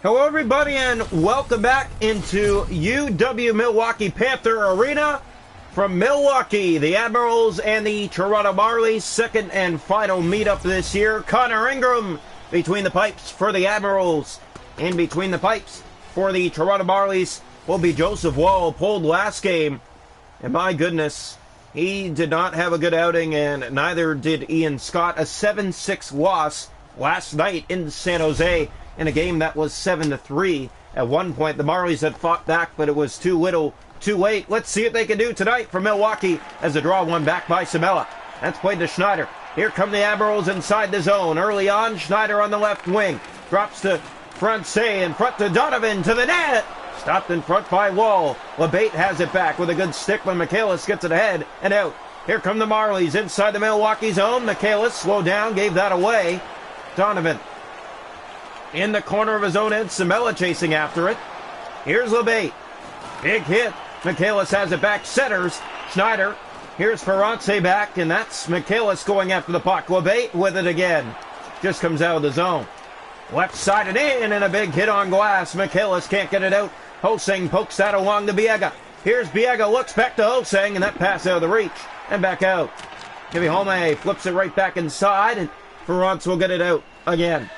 Hello everybody and welcome back into UW Milwaukee Panther Arena from Milwaukee. The Admirals and the Toronto Marlies, second and final meetup this year. Connor Ingram between the pipes for the Admirals, and between the pipes for the Toronto Marlies will be Joseph Wall. Pulled last game, and my goodness, he did not have a good outing, and neither did Ian Scott. A 7-6 loss last night in San Jose in a game that was 7-3. At one point, the Marlies had fought back, but it was too little, too late. Let's see what they can do tonight for Milwaukee as the draw one back by Samela. That's played to Schneider. Here come the Admirals inside the zone. Early on, Schneider on the left wing. Drops to Francais, in front to Donovan, to the net. Stopped in front by Wall. LeBate has it back with a good stick when Michaelis gets it ahead and out. Here come the Marlies inside the Milwaukee zone. Michaelis slowed down, gave that away. Donovan in the corner of his own end. Samela chasing after it. Here's LeBate. Big hit. Michaelis has it back. Centers. Schneider. Here's Ferrance back, and that's Michaelis going after the puck. LeBate with it again. Just comes out of the zone. Left side and in, and a big hit on glass. Michaelis can't get it out. Hosang pokes that along to Biega. Here's Biega. Looks back to Hosang, and that pass out of the reach. And back out. Home flips it right back inside, and Ferrance will get it out again.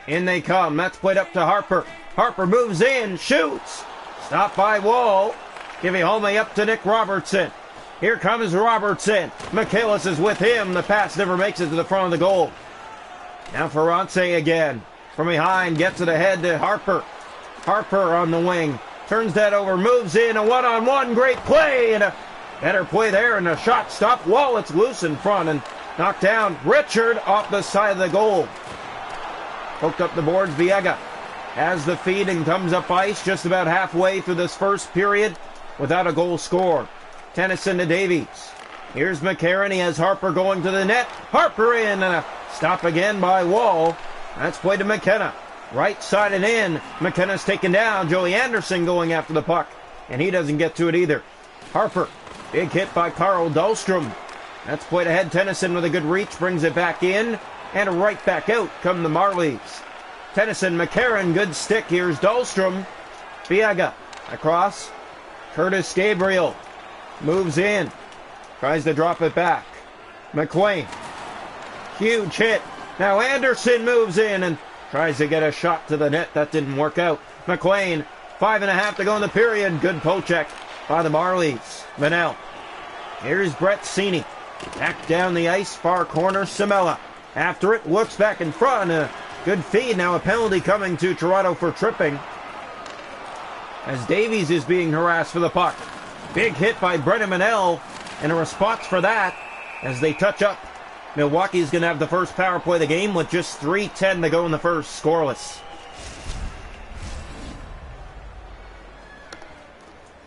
In they come. That's played up to Harper. Harper moves in, shoots. Stopped by Wall. Home up to Nick Robertson. Here comes Robertson. Michaelis is with him. The pass never makes it to the front of the goal. Now Ferrance again. From behind, gets it ahead to Harper. Harper on the wing. Turns that over, moves in. A one-on-one, great play. And a better play there, and a shot stopped. Wall, it's loose in front and knocked down. Richard off the side of the goal. Poked up the boards. Biega has the feed and comes up ice just about halfway through this first period without a goal scored. Tennyson to Davies. Here's McCarron. He has Harper going to the net. Harper in, and a stop again by Wall. That's played to McKenna. Right side and in. McKenna's taken down. Joey Anderson going after the puck, and he doesn't get to it either. Harper. Big hit by Carl Dahlstrom. That's played ahead. Tennyson with a good reach. Brings it back in. And right back out come the Marlies. Tennyson, McCarron, good stick. Here's Dahlstrom. Biega across. Curtis Gabriel moves in. Tries to drop it back. McQuain. Huge hit. Now Anderson moves in and tries to get a shot to the net. That didn't work out. McQuain, 5.5 to go in the period. Good poke check by the Marlies. Vanel. Here's Brett Cini. Back down the ice, far corner, Samela. After it, looks back in front. A good feed. Now a penalty coming to Toronto for tripping, as Davies is being harassed for the puck. Big hit by Brennan Manel, and a response for that as they touch up. Milwaukee is going to have the first power play of the game with just 3:10 to go in the first, scoreless.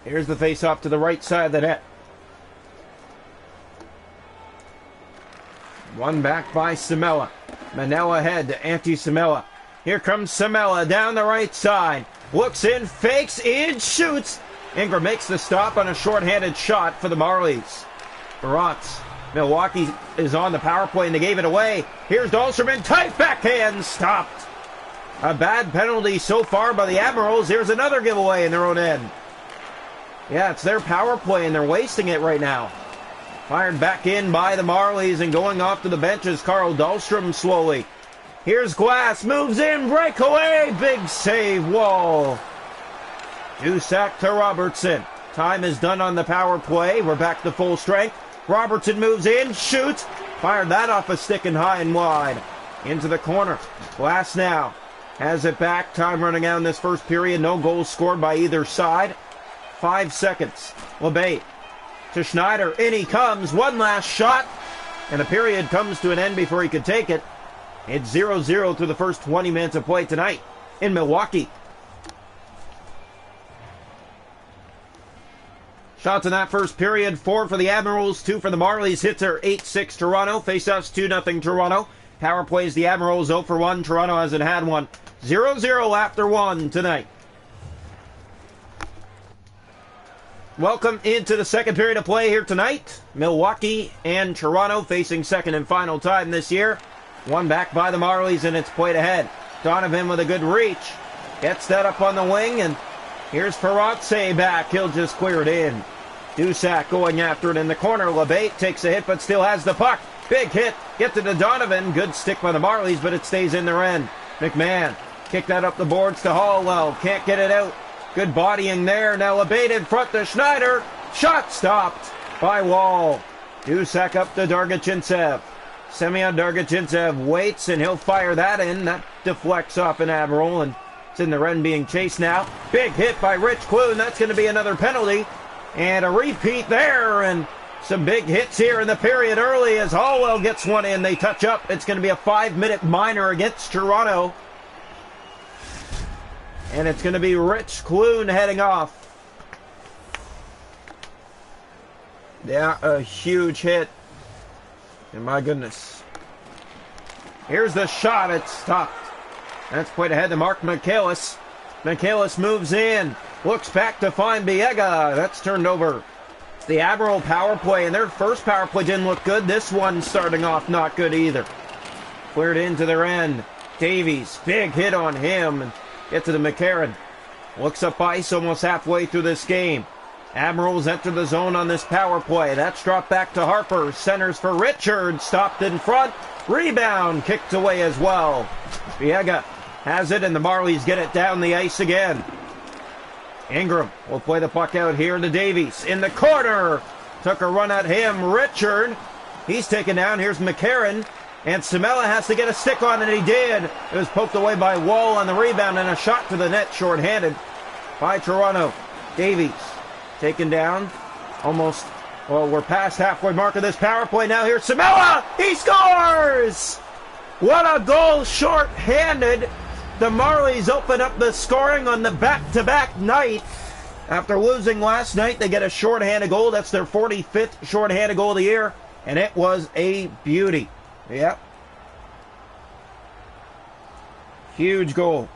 Here's the face-off to the right side of the net. One back by Samela. Manel ahead to Samela. Here comes Samela down the right side. Looks in, fakes in, shoots. Ingram makes the stop on a shorthanded shot for the Marlies. Ferrance. Milwaukee is on the power play and they gave it away. Here's Dahlstrom in tight backhand, stopped. A bad penalty so far by the Admirals. Here's another giveaway in their own end. Yeah, it's their power play and they're wasting it right now. Fired back in by the Marlies, and going off to the bench is Carl Dahlstrom slowly. Here's Glass, moves in, breakaway, big save, Wall. Dusak to Robertson. Time is done on the power play. We're back to full strength. Robertson moves in, shoots. Fired that off a stick and high and wide. Into the corner. Glass now has it back. Time running out in this first period. No goals scored by either side. 5 seconds. LeBate to Schneider. In he comes. One last shot. And the period comes to an end before he could take it. It's 0-0 through the first 20 minutes of play tonight in Milwaukee. Shots in that first period, 4 for the Admirals, 2 for the Marlies. Hits are 8-6 Toronto. Faceoffs 2-0 Toronto. Power plays the Admirals 0 for 1. Toronto hasn't had one. 0-0 after 1 tonight. Welcome into the second period of play here tonight. Milwaukee and Toronto facing second and final time this year. One back by the Marlies, and it's played ahead. Donovan with a good reach. Gets that up on the wing, and here's Ferrance back. He'll just clear it in. Dusak going after it in the corner. LeBate takes a hit, but still has the puck. Big hit. Get to Donovan. Good stick by the Marlies, but it stays in their end. McMahon kick that up the boards to Hallwell. Can't get it out. Good bodying there. Now LeBate in front to Schneider. Shot stopped by Wall. Dusak up to Dargachintsev. Semyon Dargachintsev waits, and he'll fire that in. That deflects off an Admiral, and it's in the end being chased now. Big hit by Rich Clune. That's going to be another penalty. And a repeat there, and some big hits here in the period early as Hallwell gets one in. They touch up. It's going to be a 5-minute minor against Toronto. And it's going to be Rich Clune heading off. Yeah, a huge hit. And my goodness. Here's the shot. It's stopped. That's played ahead to Mark Michaelis. Michaelis moves in. Looks back to find Biega. That's turned over. The Admiral power play, and their first power play didn't look good. This one starting off not good either. Cleared into their end. Davies, big hit on him. And get to the McCarran. Looks up ice almost halfway through this game. Admirals enter the zone on this power play. That's dropped back to Harper. Centers for Richard. Stopped in front. Rebound kicked away as well. Biega has it, and the Marlies get it down the ice again. Ingram will play the puck out here to Davies. In the corner. Took a run at him. Richard. He's taken down. Here's McCarran. And Samela has to get a stick on it. He did. It was poked away by Wall on the rebound, and a shot to the net shorthanded by Toronto. Davies taken down. Almost, well, we're past halfway mark of this power play now. Here's Samela. He scores! What a goal shorthanded. The Marlies open up the scoring on the back-to-back night. After losing last night, they get a shorthanded goal. That's their 45th shorthanded goal of the year, and it was a beauty. Yep. Huge goal.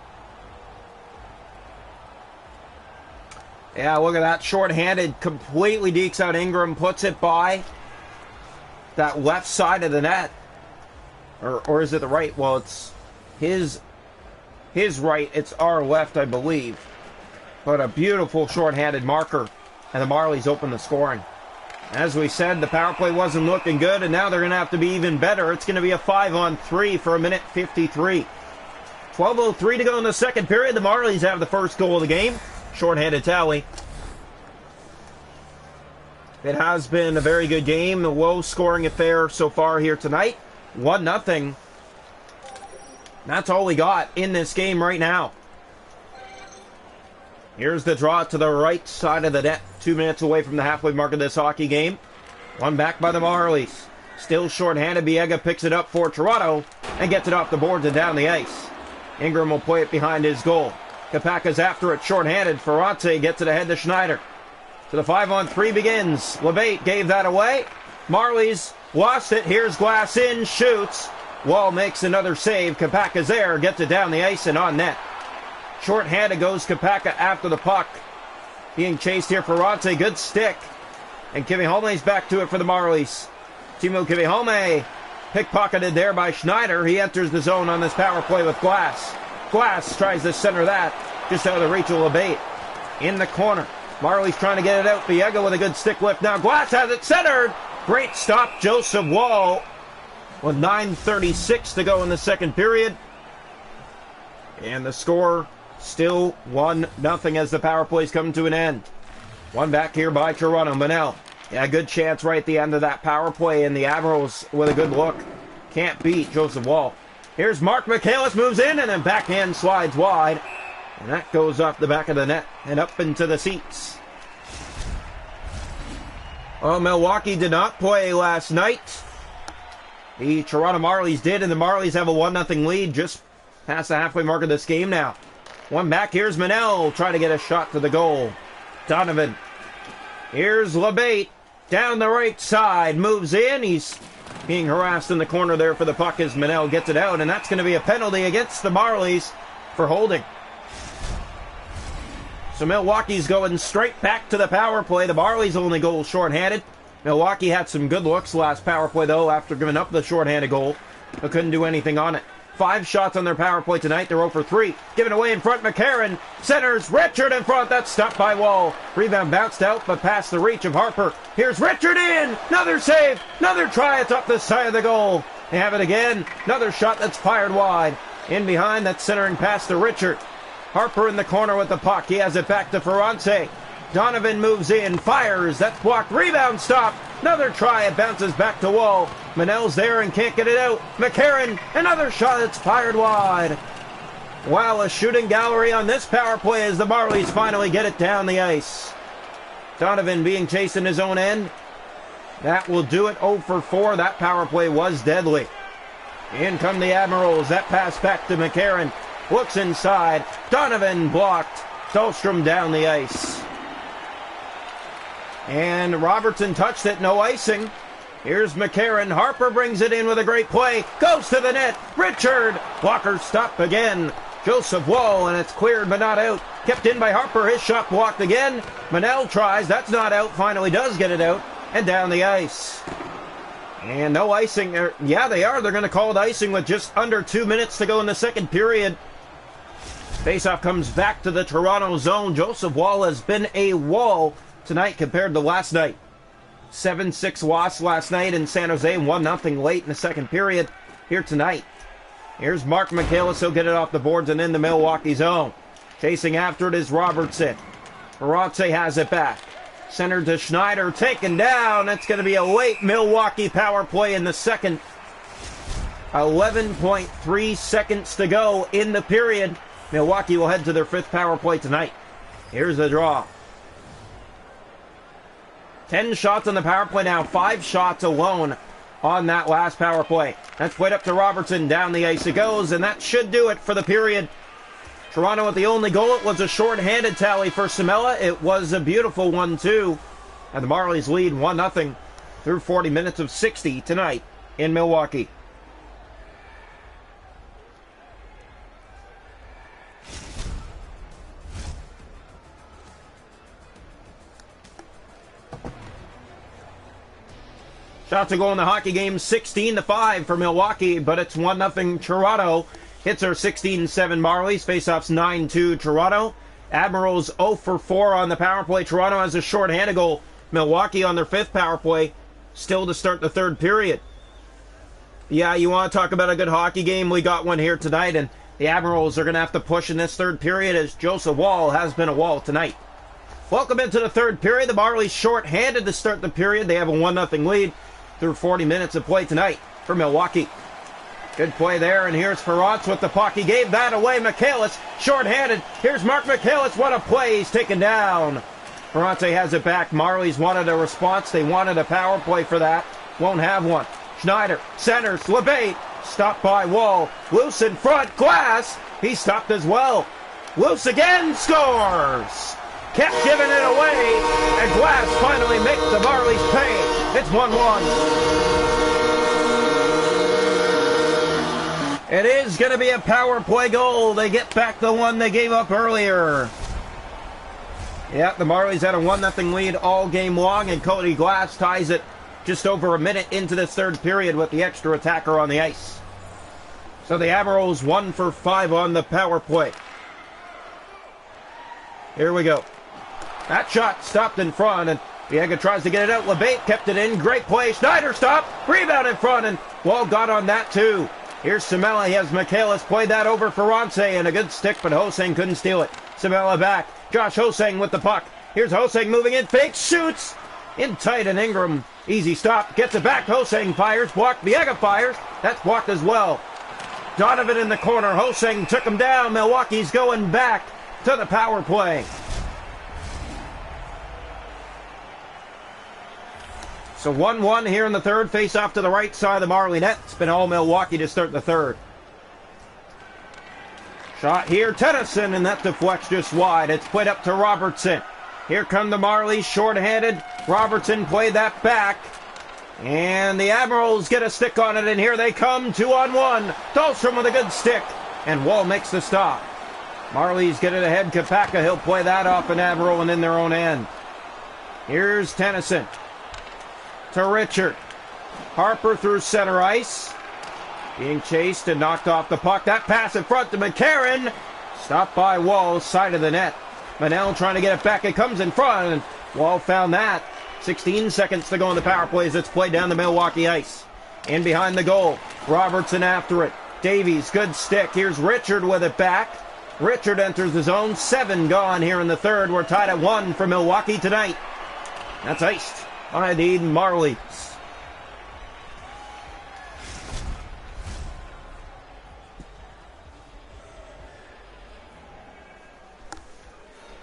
Yeah, look at that. Shorthanded. Completely dekes out Ingram. Puts it by that left side of the net. Or is it the right? Well, it's his right. It's our left, I believe. But a beautiful shorthanded marker. And the Marlies open the scoring. As we said, the power play wasn't looking good, and now they're going to have to be even better. It's going to be a 5-on-3 for a minute 53. 12:03 to go in the second period. The Marlies have the first goal of the game. Shorthanded tally. It has been a very good game. A low-scoring affair so far here tonight. 1-0. That's all we got in this game right now. Here's the draw to the right side of the net. 2 minutes away from the halfway mark of this hockey game. One back by the Marlies. Still shorthanded. Biega picks it up for Toronto and gets it off the boards and down the ice. Ingram will play it behind his goal. Kapaka's after it shorthanded. Ferrance gets it ahead to Schneider. So the 5-on-3 begins. LeBate gave that away. Marlies lost it. Here's Glass in. Shoots. Wall makes another save. Kapaka's there. Gets it down the ice and on net. Short-handed goes Kapaka after the puck. Being chased here for Ferrance. Good stick. And Kivihome's back to it for the Marlies. Timo Kivihome pickpocketed there by Schneider. He enters the zone on this power play with Glass. Glass tries to center that. Just out of the reach of LeBate. In the corner. Marlies trying to get it out. Biega with a good stick lift. Now Glass has it centered. Great stop, Joseph Wall. With 9:36 to go in the second period. And the score still 1-0 as the power plays come to an end. One back here by Toronto. Manel. Yeah, good chance right at the end of that power play, and the Admirals with a good look. Can't beat Joseph Wall. Here's Mark Michaelis, moves in, and then backhand slides wide. And that goes off the back of the net and up into the seats. Well, Milwaukee did not play last night. The Toronto Marlies did, and the Marlies have a 1-0 lead just past the halfway mark of this game now. One back, here's Manel, trying to get a shot to the goal. Donovan. Here's LeBate, down the right side, moves in. He's being harassed in the corner there for the puck as Manel gets it out, and that's going to be a penalty against the Marlies for holding. So Milwaukee's going straight back to the power play. The Marlies only goal shorthanded. Milwaukee had some good looks last power play, though, after giving up the shorthanded goal, but couldn't do anything on it. 5 shots on their power play tonight. They're 0 for 3. Given away in front, McCarron. Centers, Richard in front. That's stopped by Wall. Rebound bounced out, but past the reach of Harper. Here's Richard in. Another save. Another try. It's up the side of the goal. They have it again. Another shot that's fired wide. In behind, that's centering pass to Richard. Harper in the corner with the puck. He has it back to Ferrance. Donovan moves in, fires. That's blocked. Rebound stop. Another try. It bounces back to Wall. Manel's there and can't get it out. McCarron, another shot that's fired wide. Wow, a shooting gallery on this power play as the Marlies finally get it down the ice. Donovan being chased in his own end. That will do it. 0 for 4. That power play was deadly. In come the Admirals. That pass back to McCarron. Looks inside. Donovan blocked. Dahlstrom down the ice. And Robertson touched it. No icing. Here's McCarron. Harper brings it in with a great play. Goes to the net. Richard. Blocker stop again. Joseph Wall, and it's cleared but not out. Kept in by Harper. His shot blocked again. Manel tries. That's not out. Finally does get it out. And down the ice. And no icing. Yeah, they are. They're going to call it icing with just under 2 minutes to go in the second period. Faceoff comes back to the Toronto zone. Joseph Wall has been a wall tonight compared to last night. 7-6 loss last night in San Jose. 1-0 late in the second period here tonight. Here's Mark Michaelis. He'll get it off the boards and in the Milwaukee zone. Chasing after it is Robertson. Ferrance has it back. Center to Schneider. Taken down. That's going to be a late Milwaukee power play in the second. 11.3 seconds to go in the period. Milwaukee will head to their 5th power play tonight. Here's the draw. 10 shots on the power play now. 5 shots alone on that last power play. That's played up to Robertson. Down the ice it goes, and that should do it for the period. Toronto with the only goal. It was a short-handed tally for Samela. It was a beautiful one, too. And the Marlies lead 1-0 through 40 minutes of 60 tonight in Milwaukee. Shots to go in the hockey game, 16-5 for Milwaukee, but it's 1-0 Toronto. Hits are 16-7 Marlies. Faceoffs 9-2 Toronto. Admirals 0 for 4 on the power play. Toronto has a short-handed goal. Milwaukee on their 5th power play, still to start the 3rd period. Yeah, you want to talk about a good hockey game? We got one here tonight, and the Admirals are going to have to push in this 3rd period as Joseph Wall has been a wall tonight. Welcome into the 3rd period. The Marlies short-handed to start the period. They have a 1-0 lead through 40 minutes of play tonight for Milwaukee. Good play there, and here's Ferrance with the puck. He gave that away. Michaelis, short-handed. Here's Mark Michaelis. What a play. He's taken down. Ferrance has it back. Marlies wanted a response. They wanted a power play for that. Won't have one. Schneider, centers, LeBate. Stopped by Wall. Loose in front. Glass. He stopped as well. Loose again. Scores. Kept giving it away, and Glass finally makes the Marlies pay. It's 1-1. It is going to be a power play goal. They get back the one they gave up earlier. Yeah, the Marlies had a 1-0 lead all game long, and Cody Glass ties it just over a minute into this 3rd period with the extra attacker on the ice. So the Admirals 1 for 5 on the power play. Here we go. That shot stopped in front, and Viega tries to get it out. LeBate kept it in. Great play. Schneider stopped. Rebound in front, and Wall got on that too. Here's Samela. He has Michaelis. Played that over for Ferrance, and a good stick, but Hosang couldn't steal it. Samela back. Josh Hosang with the puck. Here's Hosang moving in. Fake shoots. In tight, and Ingram. Easy stop. Gets it back. Hosang fires. Blocked. Viega fires. That's blocked as well. Donovan in the corner. Hosang took him down. Milwaukee's going back to the power play. So 1-1 here in the 3rd. Face off to the right side of the Marley net. It's been all Milwaukee to start the 3rd. Shot here. Tennyson, and that deflects just wide. It's played up to Robertson. Here come the Marlies, short-handed. Robertson played that back. And the Admirals get a stick on it, and here they come, 2-on-1. Dahlstrom with a good stick, and Wall makes the stop. Marlies get it ahead. Kapaka, he'll play that off an Admiral and in their own end. Here's Tennyson to Richard. Harper through center ice. Being chased and knocked off the puck. That pass in front to McCarron. Stopped by Wall, side of the net. Manel trying to get it back. It comes in front, and Wall found that. 16 seconds to go in the power play as it's played down the Milwaukee ice. In behind the goal. Robertson after it. Davies, good stick. Here's Richard with it back. Richard enters the zone. 7 gone here in the third. We're tied at 1 for Milwaukee tonight. That's iced by the Marlies.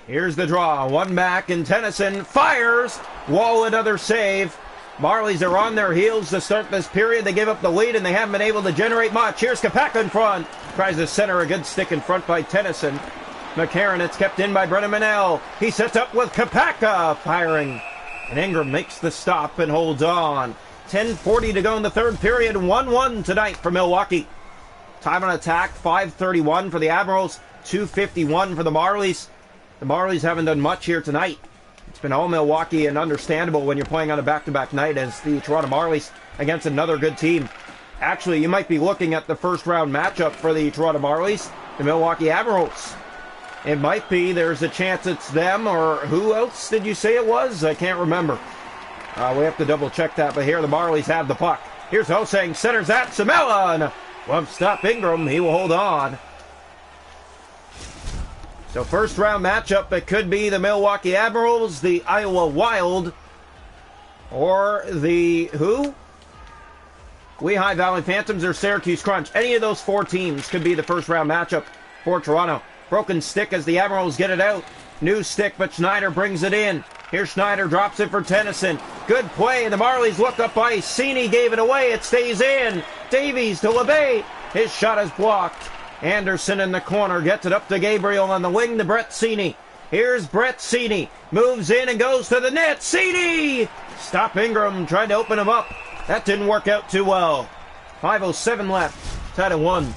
Here's the draw. One back, and Tennyson fires. Wall, another save. Marlies are on their heels to start this period. They give up the lead, and they haven't been able to generate much. Here's Kapaka in front. Tries to center a good stick in front by Tennyson. McCarron, it's kept in by Brennan Manel. He sets up with Kapaka firing. And Ingram makes the stop and holds on. 10:40 to go in the third period. 1-1 tonight for Milwaukee. Time on attack, 5:31 for the Admirals. 2:51 for the Marlies. The Marlies haven't done much here tonight. It's been all Milwaukee, and understandable when you're playing on a back-to-back night as the Toronto Marlies against another good team. Actually, you might be looking at the first-round matchup for the Toronto Marlies, the Milwaukee Admirals. It might be. There's a chance it's them, or who else did you say it was? I can't remember. We have to double-check that, but here the Marlies have the puck. Here's Hosang, centers that. Samela, and won't stop Ingram. He will hold on. So first round matchup, it could be the Milwaukee Admirals, the Iowa Wild, or the who? Lehigh Valley Phantoms or Syracuse Crunch. Any of those 4 teams could be the first round matchup for Toronto. Broken stick as the Admirals get it out. New stick, but Schneider brings it in. Here Schneider drops it for Tennyson. Good play, and the Marlies look up ice. Cini gave it away. It stays in. Davies to LeBay. His shot is blocked. Anderson in the corner gets it up to Gabriel on the wing to Brett Cini. Here's Brett Cini. Moves in and goes to the net. Cini! Stop Ingram. Tried to open him up. That didn't work out too well. 5:07 left. Tied at 1.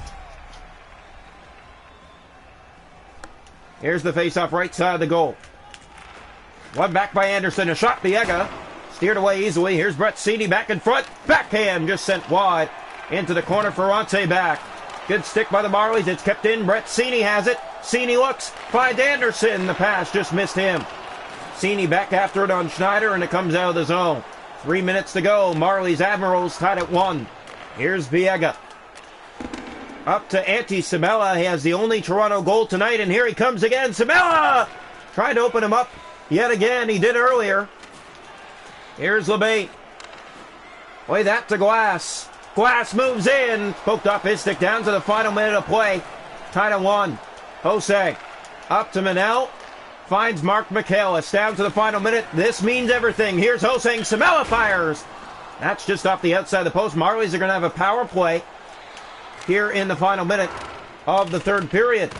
Here's the face-off right side of the goal. One back by Anderson. A shot Biega. Steered away easily. Here's Brett Cini back in front. Backhand just sent wide. Into the corner for Ronte back. Good stick by the Marlies. It's kept in. Brett Cini has it. Cini looks. Finds Anderson. The pass just missed him. Cini back after it on Schneider, and it comes out of the zone. 3 minutes to go. Marlies Admirals tied at 1. Here's Biega. Up to Antti Samela. He has the only Toronto goal tonight, and here he comes again. Samela! Tried to open him up yet again. He did earlier. Here's LeBay. Play that to Glass. Glass moves in. Poked off his stick down to the final minute of play. Tied at 1. Jose up to Manel. Finds Mark Michaelis down to the final minute. This means everything. Here's Hosang. Samela fires. That's just off the outside of the post. Marlies are going to have a power play here in the final minute of the third period.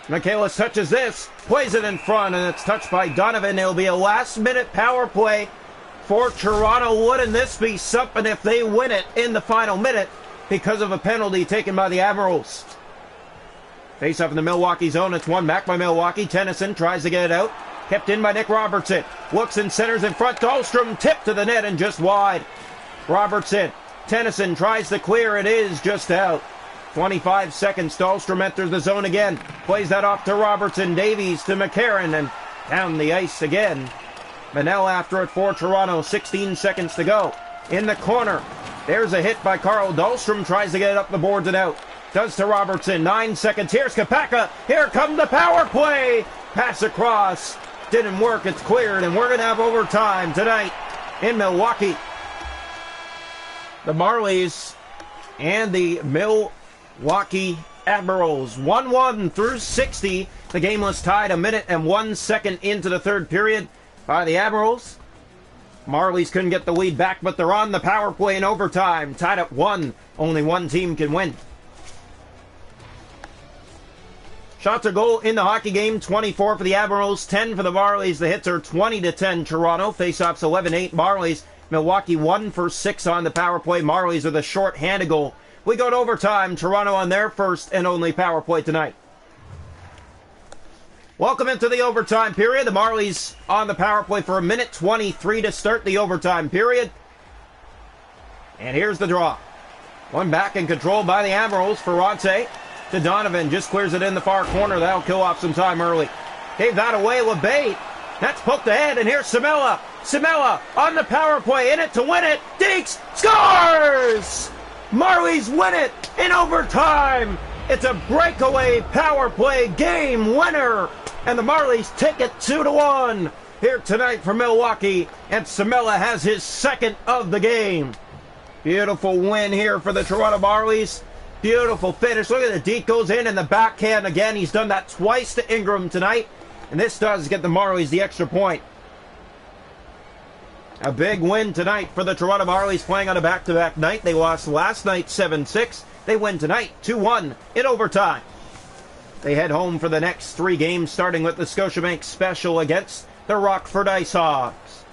Michaelis touches this. Plays it in front, and it's touched by Donovan. It'll be a last-minute power play for Toronto. Wouldn't this be something if they win it in the final minute because of a penalty taken by the Admirals? Face up in the Milwaukee zone. It's one back by Milwaukee. Tennyson tries to get it out. Kept in by Nick Robertson. Looks and centers in front. Dahlstrom tipped to the net and just wide. Robertson. Tennyson tries to clear. It is just out. 25 seconds. Dahlstrom enters the zone again. Plays that off to Robertson. Davies to McCarron, and down the ice again. Manel after it for Toronto. 16 seconds to go. In the corner. There's a hit by Carl. Dahlstrom tries to get it up the boards and out. Does to Robertson. 9 seconds. Here's Kapaka. Here comes the power play. Pass across. Didn't work. It's cleared, and we're going to have overtime tonight in Milwaukee. The Marlies and the Milwaukee Admirals. 1-1 through 60. The game was tied 1 minute and 1 second into the third period by the Admirals. Marlies couldn't get the lead back, but they're on the power play in overtime. Tied at 1. Only one team can win. Shots are goal in the hockey game. 24 for the Admirals, 10 for the Marlies. The hits are 20-10 Toronto. Faceoffs 11-8 Marlies. Milwaukee 1 for 6 on the power play. Marlies with a short-handed goal. We go to overtime. Toronto on their first and only power play tonight. Welcome into the overtime period. The Marlies on the power play for 1 minute 23 to start the overtime period. And here's the draw. One back and controlled by the Admirals. Ferrante to Donovan. Just clears it in the far corner. That'll kill off some time early. Gave that away with bait. That's poked ahead, and here's Samela. Samela on the power play, in it to win it. Deeks scores! Marlies win it in overtime. It's a breakaway power play game winner, and the Marlies take it 2-1 here tonight for Milwaukee, and Samela has his second of the game. Beautiful win here for the Toronto Marlies. Beautiful finish. Look at the deke goes in the backhand again. He's done that twice to Ingram tonight. And this does get the Marlies the extra point. A big win tonight for the Toronto Marlies playing on a back-to-back night. They lost last night 7-6. They win tonight 2-1 in overtime. They head home for the next 3 games, starting with the Scotiabank Special against the Rockford Ice Hogs.